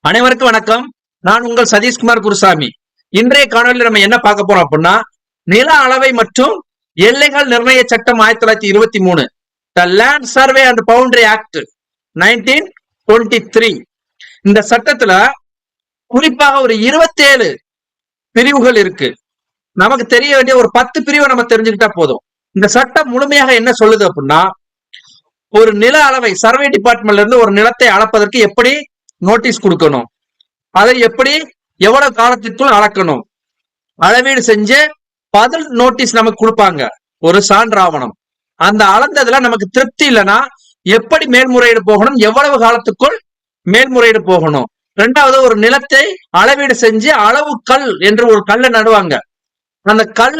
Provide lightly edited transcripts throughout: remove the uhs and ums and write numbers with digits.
அனைவருக்கும் வணக்கம். நான் உங்கள் சதீஷ்குமார் குருசாமி. இன்றைய காணொலியில் நம்ம என்ன பார்க்க போறோம் அப்படின்னா, நில அளவை மற்றும் எல்லைகள் நிர்ணய சட்டம் 1923, the land survey and boundary act 1923. இந்த சட்டத்துல குறிப்பாக ஒரு 27 பிரிவுகள் இருக்கு. நமக்கு தெரிய வேண்டிய ஒரு 10 பிரிவை நம்ம தெரிஞ்சுக்கிட்டா போதும். இந்த சட்டம் முழுமையாக என்ன சொல்லுது அப்படின்னா, ஒரு நில அளவை சர்வே டிபார்ட்மெண்ட்ல இருந்து ஒரு நிலத்தை அளப்பதற்கு எப்படி நோட்டீஸ் கொடுக்கணும், அதை எப்படி எவ்வளவு காலத்திற்குள் அளக்கணும், அளவீடு செஞ்சு பதில் நோட்டீஸ் நமக்கு கொடுப்பாங்க, ஒரு சான்றாவணம். அந்த அளந்ததுல நமக்கு திருப்தி இல்லைன்னா எப்படி மேல்முறையீடு போகணும், எவ்வளவு காலத்துக்குள் மேல்முறையீடு போகணும். ரெண்டாவது, ஒரு நிலத்தை அளவீடு செஞ்சு அளவு கல் என்று ஒரு கல்லை நடுவாங்க. அந்த கல்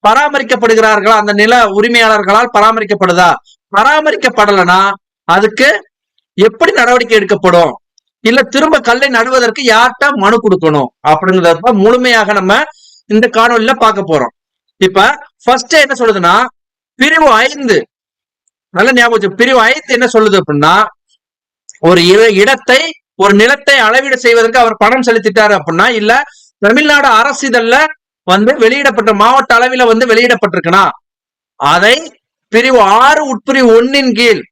பராமரிக்கப்படுகிறார்களா, அந்த நில உரிமையாளர்களால் பராமரிக்கப்படுதா, பராமரிக்கப்படலைன்னா அதுக்கு எப்படி நடவடிக்கை எடுக்கப்படும், இல்ல திரும்ப கல்லை நடுவதற்கு யார்கிட்ட மனு கொடுக்கணும் அப்படிங்கிறத முழுமையாக நம்ம இந்த காணொலியில பார்க்க போறோம். இப்ப ஃபர்ஸ்ட் என்ன சொல்லுதுன்னா, பிரிவு 5 நல்ல ஞாபகம். பிரிவு 5 என்ன சொல்லுது அப்படின்னா, ஒரு இடத்தை ஒரு நிலத்தை அளவீடு செய்வதற்கு அவர் பணம் செலுத்திட்டாரு அப்படின்னா, இல்ல தமிழ்நாடு அரசிதழ்ல வெளியிடப்பட்ட மாவட்ட அளவில் வெளியிடப்பட்டிருக்குன்னா அதை பிரிவு 6 உட்பிரிவு 1 கீழ்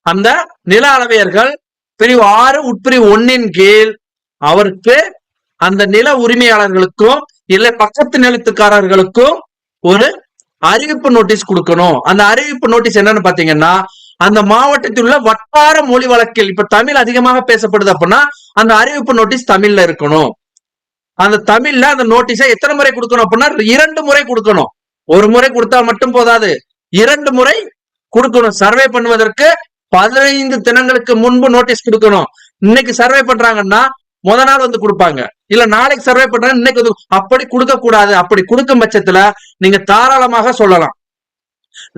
அந்த நில அளவையர்கள் பிரிவு 6 உட்பிரிவு 1 கீழ் அவருக்கு அந்த நில உரிமையாளர்களுக்கும் இல்ல பக்கத்து நிலத்துக்காரர்களுக்கும் ஒரு அறிவிப்பு நோட்டீஸ் கொடுக்கணும். அந்த அறிவிப்பு நோட்டீஸ் என்னன்னு பாத்தீங்கன்னா, அந்த மாவட்டத்தில் உள்ள வட்டார மொழி வழக்கில் இப்ப தமிழ் அதிகமாக பேசப்படுது அப்படின்னா அந்த அறிவிப்பு நோட்டீஸ் தமிழ்ல இருக்கணும். அந்த தமிழ்ல அந்த நோட்டீஸை எத்தனை முறை கொடுக்கணும் அப்படின்னா 2 முறை கொடுக்கணும். ஒரு முறை கொடுத்தா மட்டும் போதாது, 2 முறை கொடுக்கணும். சர்வே பண்ணுவதற்கு 15 தினங்களுக்கு முன்பு நோட்டீஸ் கொடுக்கணும். இன்னைக்கு சர்வே பண்றாங்கன்னா முத நாள் கொடுப்பாங்க, இல்ல நாளைக்கு சர்வே பண்றாங்க இன்னைக்கு அப்படி கொடுக்க கூடாது. அப்படி கொடுக்கும் பட்சத்துல நீங்க தாராளமாக சொல்லலாம்,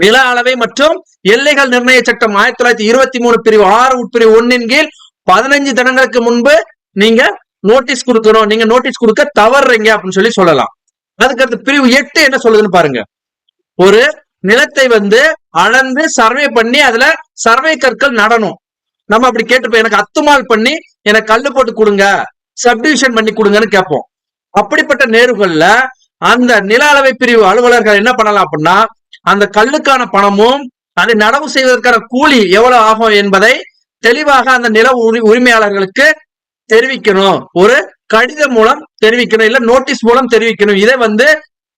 நில அளவை மற்றும் எல்லைகள் நிர்ணய சட்டம் 1923 பிரிவு 6 உட்பிரிவு 1 கீழ் 15 தினங்களுக்கு முன்பு நீங்க நோட்டீஸ் கொடுக்கணும். நீங்க நோட்டீஸ் கொடுக்க தவறுறீங்க அப்படின்னு சொல்லலாம். அதுக்கடுத்து பிரிவு 8 என்ன சொல்லுதுன்னு பாருங்க. ஒரு நிலத்தை அளந்து சர்வே பண்ணி அதுல சர்வே கற்கள் நடணும். நம்ம அப்படி கேட்டுப்போம், எனக்கு அத்துமால் பண்ணி எனக்கு கல்லு போட்டு கொடுங்க, சப்டிவிஷன் பண்ணி கொடுங்கன்னு கேட்போம். அப்படிப்பட்ட நேர்வுகள்ல அந்த நில அளவை பிரிவு அலுவலர்கள் என்ன பண்ணலாம் அப்படின்னா, அந்த கல்லுக்கான பணமும் அதை நடவு செய்வதற்கான கூலி எவ்வளவு ஆகும் என்பதை தெளிவாக அந்த நில உரிமையாளர்களுக்கு தெரிவிக்கணும். ஒரு கடிதம் மூலம் தெரிவிக்கணும், இல்ல நோட்டீஸ் மூலம் தெரிவிக்கணும். இதை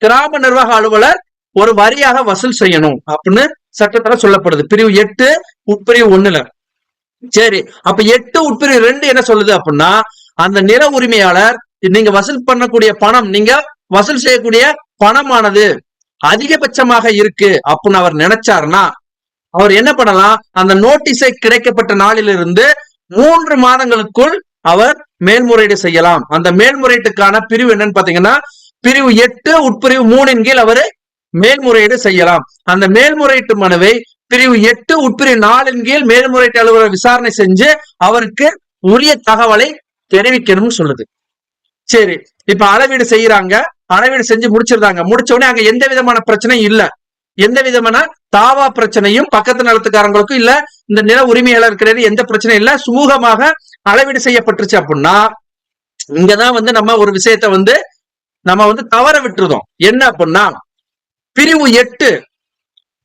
கிராம நிர்வாக அலுவலர் ஒரு வரியாக வசூல் செய்யணும் அப்படின்னு சட்டத்துல சொல்லப்படுது, பிரிவு 8 உட்பிரிவு 1. சரி, அப்ப 8 உட்பிரிவு 2 என்ன சொல்லுது அப்படின்னா, அந்த நில உரிமையாளர் நீங்க வசூல் பண்ணக்கூடிய பணம், நீங்க வசூல் செய்யக்கூடிய பணமானது அதிகபட்சமாக இருக்கு அப்படின்னு அவர் நினைச்சாருன்னா அவர் என்ன பண்ணலாம், அந்த நோட்டீஸை கிடைக்கப்பட்ட நாளிலிருந்து 3 மாதங்களுக்குள் அவர் மேல்முறையீடு செய்யலாம். அந்த மேல்முறையீட்டுக்கான பிரிவு என்னன்னு பாத்தீங்கன்னா, பிரிவு 8 உட்பிரிவு 3 கீழ் அவரு மேல்முறையீடு செய்யலாம். அந்த மேல்முறையீட்டு மனுவை பிரிவு 8 உட்பிரிவு 4 கீழ் மேல்முறையீட்டு அலுவலர் விசாரணை செஞ்சு அவருக்கு உரிய தகவலை தெரிவிக்கணும்னு சொல்லுது. சரி, இப்ப அளவீடு செய்யறாங்க, அளவீடு செஞ்சு முடிச்சிருந்தாங்க. முடிச்ச உடனே அங்க எந்த விதமான பிரச்சனையும் இல்ல, எந்த விதமான தாவா பிரச்சனையும் பக்கத்து நிலத்துக்காரங்களுக்கும் இல்ல, இந்த நில உரிமையாளர் எந்த பிரச்சனையும் இல்ல, சுமூகமாக அளவீடு செய்யப்பட்டுருச்சு அப்படின்னா இங்கதான் நம்ம ஒரு விஷயத்த நம்ம தவற விட்டுருதோம். என்ன அப்படின்னா, பிரிவு 8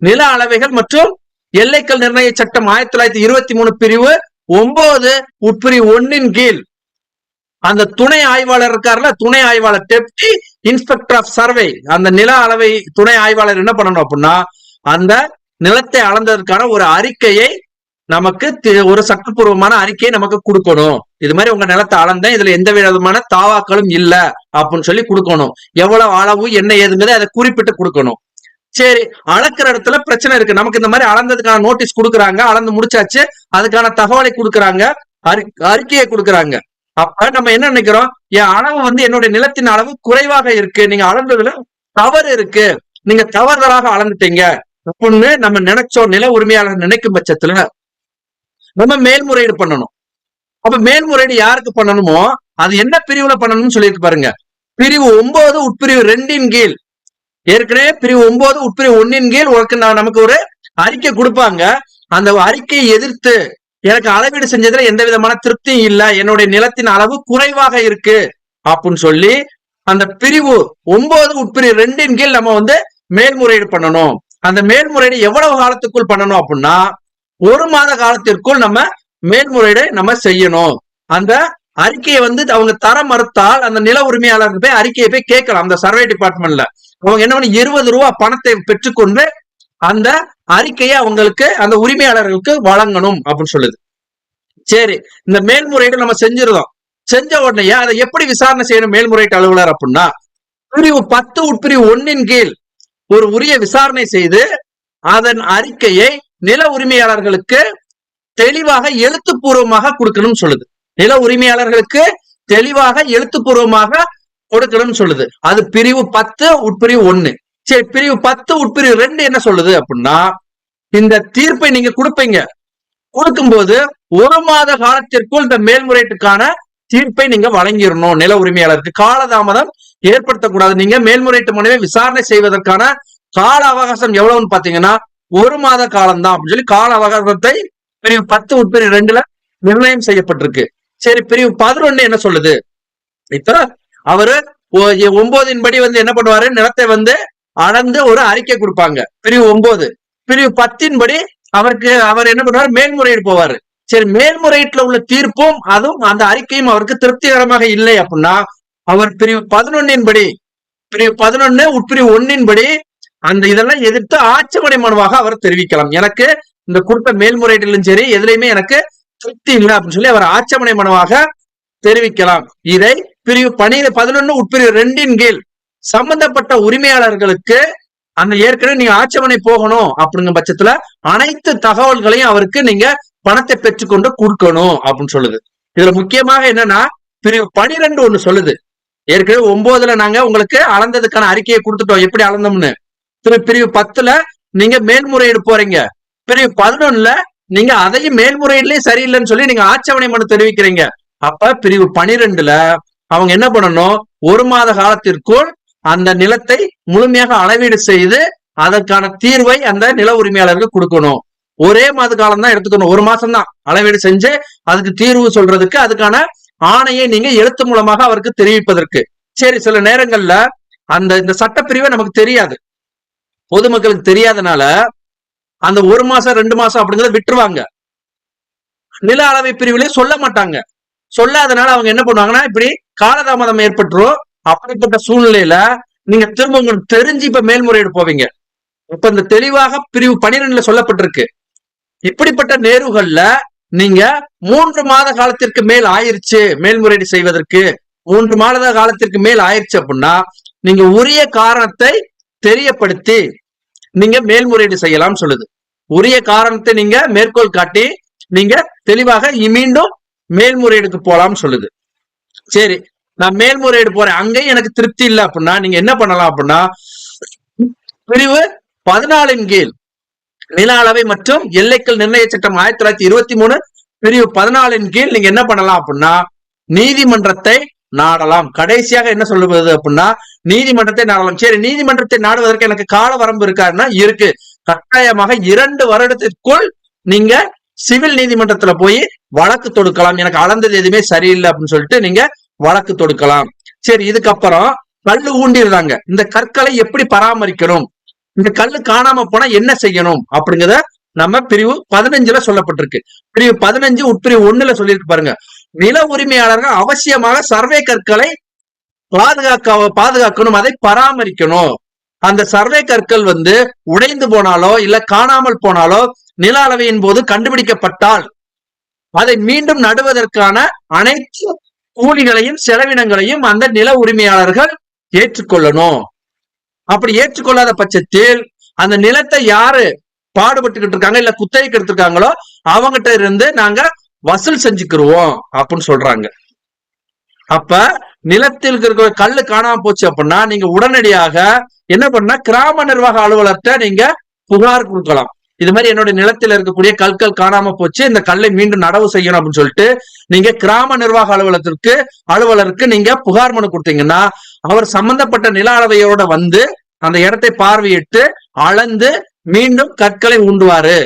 நில அளவைகள் மற்றும் எல்லைகள் நிர்ணய சட்டம் 1923 பிரிவு 9 உட்பிரிவு 1 கீழ் அந்த துணை ஆய்வாளர் இருக்காருல, துணை ஆய்வாளர் டெப்டி இன்ஸ்பெக்டர் ஆஃப் சர்வே, அந்த நில அளவை துணை ஆய்வாளர் என்ன பண்ணணும் அப்படின்னா, அந்த நிலத்தை அளந்ததற்கான ஒரு அறிக்கையை நமக்கு, ஒரு சட்டப்பூர்வமான அறிக்கையை நமக்கு கொடுக்கணும். இது மாதிரி உங்க நிலத்தை அளந்தேன், இதுல எந்த விதமான தாவாக்களும் இல்ல அப்படின்னு சொல்லி கொடுக்கணும். எவ்வளவு அளவு என்ன ஏதுங்கிறத அதை குறிப்பிட்டு கொடுக்கணும். சரி, அளக்குற இடத்துல பிரச்சனை இருக்கு, நமக்கு இந்த மாதிரி அளந்ததுக்கான நோட்டீஸ் கொடுக்குறாங்க, அளந்து முடிச்சாச்சு, அதுக்கான தகவலை கொடுக்குறாங்க, அறிக்கையை கொடுக்குறாங்க. அப்ப நம்ம என்ன நினைக்கிறோம், என் அளவு என்னுடைய நிலத்தின் அளவு குறைவாக இருக்கு, நீங்க அளந்ததுல தவறு இருக்கு, நீங்க தவறுதலாக அளந்துட்டீங்க அப்படின்னு நம்ம நினைச்சோம். நில உரிமையாளர் நினைக்கும் பட்சத்துல நம்ம மேல்முறையீடு பண்ணணும். அப்ப மேல்முறையீடு யாருக்கு பண்ணணுமோ அது என்ன பிரிவுல பண்ணணும்னு சொல்லியிருக்கு பாருங்க. பிரிவு 9 உட்பிரிவு 2 கீழ், ஏற்கனவே பிரிவு 9 உட்பிரிவு 1 கீழ் நமக்கு ஒரு அறிக்கை கொடுப்பாங்க. அந்த அறிக்கையை எதிர்த்து எனக்கு அளவீடு செஞ்சதுல எந்த விதமான திருப்தியும் இல்ல, என்னுடைய நிலத்தின் அளவு குறைவாக இருக்கு அப்படின்னு சொல்லி அந்த பிரிவு 9 உட்பிரிவு 2 கீழ் நம்ம மேல்முறையீடு பண்ணணும். அந்த மேல்முறையீடு எவ்வளவு காலத்துக்குள் பண்ணணும் அப்படின்னா 1 மாத காலத்திற்குள் நம்ம மேல்முறையீடு நம்ம செய்யணும். அந்த அறிக்கையை அவங்க தர மறுத்தால் அந்த நில உரிமையாளருக்கு போய் அறிக்கையை போய் கேட்கலாம். அந்த சர்வே டிபார்ட்மெண்ட்ல அவங்க என்ன பண்ணி 20 ரூபாய் பணத்தை பெற்றுக்கொண்டு அந்த அறிக்கையை அவங்களுக்கு அந்த உரிமையாளர்களுக்கு வழங்கணும் அப்படின்னு சொல்லுது. சரி, இந்த மேல்முறையீடு நம்ம செஞ்சிருந்தோம். செஞ்ச உடனே அதை எப்படி விசாரணை செய்யணும் மேல்முறையீட்டு அலுவலர் அப்படின்னா பிரிவு 10 உட்பிரிவு 1 கீழ் ஒரு உரிய விசாரணை செய்து அதன் அறிக்கையை நில உரிமையாளர்களுக்கு தெளிவாக எழுத்துப்பூர்வமாக கொடுக்கணும்னு சொல்லுது. நில உரிமையாளர்களுக்கு தெளிவாக எழுத்துப்பூர்வமாக கொடுக்கணும்னு சொல்லுது. அது பிரிவு 10 உட்பிரிவு 1. சரி, பிரிவு 10 உட்பிரிவு 2 என்ன சொல்லுது அப்படின்னா இந்த தீர்ப்பை நீங்க கொடுப்பீங்க. கொடுக்கும்போது 1 மாத காலத்திற்குள் இந்த மேல்முறையீட்டுக்கான தீர்ப்பை நீங்க வழங்கிடணும். நில உரிமையாளருக்கு காலதாமதம் ஏற்படுத்தக்கூடாது. நீங்க மேல்முறையீட்டு மனுவை விசாரணை செய்வதற்கான கால அவகாசம் எவ்வளவுன்னு பாத்தீங்கன்னா 1 மாத காலம் தான் அப்படின்னு சொல்லி கால அவகாசத்தை பிரிவு 10 உட்பிரிவு 2ல நிர்ணயம் செய்யப்பட்டிருக்கு. சரி, பிரிவு 11 என்ன சொல்லுது? இப்ப அவரு 9 படி என்ன பண்ணுவாரு, நிலத்தை அளந்து ஒரு அறிக்கை கொடுப்பாங்க. பிரிவு 9. பிரிவு 10 படி அவர் என்ன பண்ணுவாரு, மேல்முறையீடு போவாரு. சரி, மேல்முறையீட்டுல உள்ள தீர்ப்பும் அதுவும் அந்த அறிக்கையும் அவருக்கு திருப்திகரமாக இல்லை அப்படின்னா அவர் பிரிவு 11 படி பிரிவு 11 உட்பிரிவு 1 படி அந்த இதெல்லாம் எதிர்த்து ஆட்சேபனை மனுவாக அவர் தெரிவிக்கலாம். எனக்கு இந்த கொடுத்த மேல்முறையீட்டிலும் சரி எதுலையுமே எனக்கு திருப்தி இல்லை அப்படின்னு சொல்லி அவர் ஆட்சேபனை மனுவாக தெரிவிக்கலாம். இதை பிரிவு 11 உட்பிரிவு 2 கீழ் சம்பந்தப்பட்ட உரிமையாளர்களுக்கு அந்த ஏற்கனவே நீங்க ஆட்சேபனை போகணும் அப்படிங்கிற பட்சத்துல அனைத்து தகவல்களையும் அவருக்கு நீங்க பணத்தை பெற்றுக்கொண்டு கொடுக்கணும் அப்படின்னு சொல்லுது. இதுல முக்கியமாக என்னன்னா பிரிவு 12 ஒண்ணு சொல்லுது. ஏற்கனவே 9ல நாங்க உங்களுக்கு அளந்ததுக்கான அறிக்கையை கொடுத்துட்டோம், எப்படி அளந்தோம்னு. பிரிவு 10ல நீங்க மேல்முறையீடு போறீங்க. பிரிவு 11ல நீங்க அதையும் மேல்முறையீடுலயும் சரியில்லைன்னு சொல்லி நீங்க ஆட்சேபனை மனு தெரிவிக்கிறீங்க. அப்ப பிரிவு 12ல அவங்க என்ன பண்ணணும், 1 மாத காலத்திற்குள் அந்த நிலத்தை முழுமையாக அளவீடு செய்து அதற்கான தீர்வை அந்த நில உரிமையாளருக்கு கொடுக்கணும். ஒரே மாத காலம் தான் எடுத்துக்கணும், 1 மாசம் தான் அளவீடு செஞ்சு அதுக்கு தீர்வு சொல்றதுக்கு அதுக்கான ஆணையை நீங்க எழுத்து மூலமாக அவருக்கு தெரிவிப்பதற்கு. சரி, சில நேரங்கள்ல இந்த சட்டப்பிரிவை நமக்கு தெரியாது, பொதுமக்களுக்கு தெரியாதனால அந்த 1 மாசம் 2 மாசம் அப்படிங்கிறத விட்டுருவாங்க. நில அளவை பிரிவிலே சொல்ல மாட்டாங்க. சொல்லாதனால அவங்க என்ன பண்ணுவாங்கன்னா இப்படி காலதாமதம் ஏற்பட்டுரும். அப்படிப்பட்ட சூழ்நிலையில நீங்க திரும்ப உங்களுக்கு தெரிஞ்சு இப்ப மேல்முறையீடு போவீங்க. இப்ப இந்த தெளிவாக பிரிவு 12ல சொல்லப்பட்டிருக்கு. இப்படிப்பட்ட நேர்வுகள்ல நீங்க 3 மாத காலத்திற்கு மேல் ஆயிருச்சு மேல்முறையீடு செய்வதற்கு, 3 மாத காலத்திற்கு மேல் ஆயிருச்சு அப்படின்னா நீங்க உரிய காரணத்தை தெரியப்படுத்தி நீங்க மேல்முறையீடு செய்யலாம் சொல்லுது. உரிய காரணத்தை நீங்க மேற்கோள் காட்டி நீங்க தெளிவாக மீண்டும் மேல்முறையீடுக்கு போலாம் சொல்லுது. சரி, நான் மேல்முறையீடு போறேன், அங்கேயும் எனக்கு திருப்தி இல்லை அப்படின்னா நீங்க என்ன பண்ணலாம் அப்படின்னா பிரிவு 14 கீழ் நில அளவை மற்றும் எல்லைகள் நிர்ணய சட்டம் 1923 பிரிவு 14 கீழ் நீங்க என்ன பண்ணலாம் அப்படின்னா நீதிமன்றத்தை நாடலாம். கடைசியாக என்ன சொல்லுவது அப்படின்னா நீதிமன்றத்தை நாடலாம். சரி, நீதிமன்றத்தை நாடுவதற்கு எனக்கு கால வரம்பு இருக்காருன்னா இருக்கு. கட்டாயமாக 2 வருடத்திற்குள் நீங்க சிவில் நீதிமன்றத்துல போய் வழக்கு தொடுக்கலாம். எனக்கு அளந்தது எதுவுமே சரியில்லை அப்படின்னு சொல்லிட்டு நீங்க வழக்கு தொடுக்கலாம். சரி, இதுக்கப்புறம் கல்லு ஊண்டிடுறாங்க, இந்த கற்களை எப்படி பராமரிக்கணும், இந்த கல்லு காணாம போனா என்ன செய்யணும் அப்படிங்கிறத நம்ம பிரிவு 15ல சொல்லப்பட்டிருக்கு. பிரிவு 15 உட்பிரிவு 1ல சொல்லியிருக்கு பாருங்க. நில உரிமையாளர்கள் அவசியமாக சர்வே கற்களை பாதுகாக்கணும், அதை பராமரிக்கணும். அந்த சர்வே கற்கள் உடைந்து போனாலோ இல்ல காணாமல் போனாலோ நில அளவையின் போது கண்டுபிடிக்கப்பட்டால் அதை மீண்டும் நடுவதற்கான அனைத்து கூலிகளையும் செலவினங்களையும் அந்த நில உரிமையாளர்கள் ஏற்றுக்கொள்ளணும். அப்படி ஏற்றுக்கொள்ளாத பட்சத்தில் அந்த நிலத்தை யாரு பாடுபட்டுக்கிட்டு இருக்காங்க இல்ல குத்தகைக்கு எடுத்திருக்காங்களோ அவங்ககிட்ட இருந்து நாங்க வசூல் செஞ்சுக்கிருவோம் அப்படின்னு சொல்றாங்க. அப்ப நிலத்தில் இருக்கிற கல்லு காணாம போச்சு அப்படின்னா நீங்க உடனடியாக என்ன பண்ணா கிராம நிர்வாக அலுவலர்கிட்ட நீங்க புகார் கொடுக்கலாம். இது மாதிரி என்னுடைய நிலத்தில் இருக்கக்கூடிய கற்கள் காணாம போச்சு, இந்த கல்லை மீண்டும் நடவு செய்யணும் அப்படின்னு சொல்லிட்டு நீங்க கிராம நிர்வாக அலுவலருக்கு நீங்க புகார் மனு கொடுத்தீங்கன்னா அவர் சம்பந்தப்பட்ட நில அளவையோட அந்த இடத்தை பார்வையிட்டு அளந்து மீண்டும் கற்களை ஊண்டுவாரு.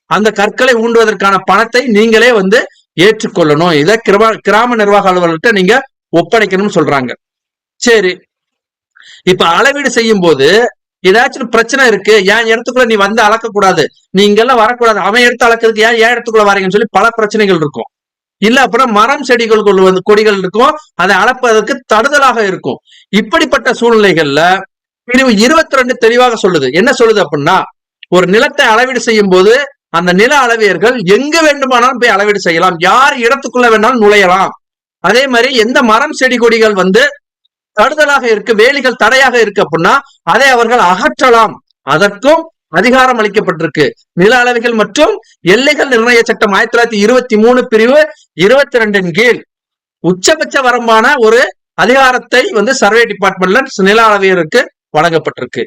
அந்த கற்களை ஊண்டுவதற்கான பணத்தை நீங்களே வந்து ஏற்றுக்கொள்ளணும். இதை கிராம நிர்வாக அலுவலர்கிட்ட நீங்க ஒப்படைக்கணும்னு சொல்றாங்க. சரி, இப்ப அளவீடு செய்யும் போது ஏதாச்சும் பிரச்சனை இருக்கு, என் இடத்துக்குள்ள நீ வந்து அளக்க கூடாது, நீ இங்கெல்லாம் வரக்கூடாது, அவன் எடுத்து அளக்கிறதுக்கு ஏன் இடத்துக்குள்ள வரீங்கன்னு சொல்லி பல பிரச்சனைகள் இருக்கும். இல்ல அப்புறம் மரம் செடிகளுக்குள்ள வந்து கொடிகள் இருக்கும், அதை அளப்பதற்கு தடுதலாக இருக்கும். இப்படிப்பட்ட சூழ்நிலைகள்ல பிரிவு 22 தெளிவாக சொல்லுது. என்ன சொல்லுது அப்படின்னா, ஒரு நிலத்தை அளவீடு செய்யும் போது அந்த நில அளவியர்கள் எங்க வேண்டுமானாலும் போய் அளவீடு செய்யலாம், யார் இடத்துக்குள்ள வேணாலும் நுழையலாம். அதே மாதிரி எந்த மரம் செடி கொடிகள் வந்து தடுதலாக இருக்கு, வேலிகள் தடையாக இருக்கு அப்படின்னா அதை அவர்கள் அகற்றலாம். அதற்கும் அதிகாரம் அளிக்கப்பட்டிருக்கு. நில அளவைகள் மற்றும் எல்லைகள் நிர்ணய சட்டம் 1923 பிரிவு 22 கீழ் உச்சபட்ச வரம்பான ஒரு அதிகாரத்தை வந்து சர்வே டிபார்ட்மெண்ட்ல நில அளவையருக்கு வழங்கப்பட்டிருக்கு.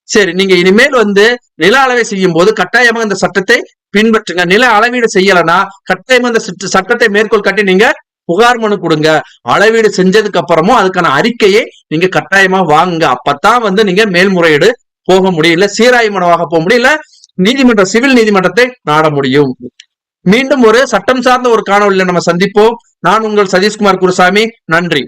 சரி, நீங்க இனிமேல் வந்து நில அளவை செய்யும் போது கட்டாயமாக இந்த சட்டத்தை பின்பற்றுங்க. நில அளவீடு செய்யலன்னா கட்டாயமா இந்த சட்டத்தை மேற்கோள் காட்டி நீங்க புகார் மனு கொடுங்க. அளவீடு செஞ்சதுக்கு அப்புறமும் அதுக்கான அறிக்கையை நீங்க கட்டாயமா வாங்குங்க. அப்பதான் வந்து நீங்க மேல்முறையீடு போக முடியல, சீராய்வு மனுவாக போக முடியல, நீதிமன்ற சிவில் நீதிமன்றத்தை நாட முடியும். மீண்டும் ஒரு சட்டம் சார்ந்த ஒரு காணொலியில நம்ம சந்திப்போம். நான் உங்கள் சதீஷ்குமார் குருசாமி. நன்றி.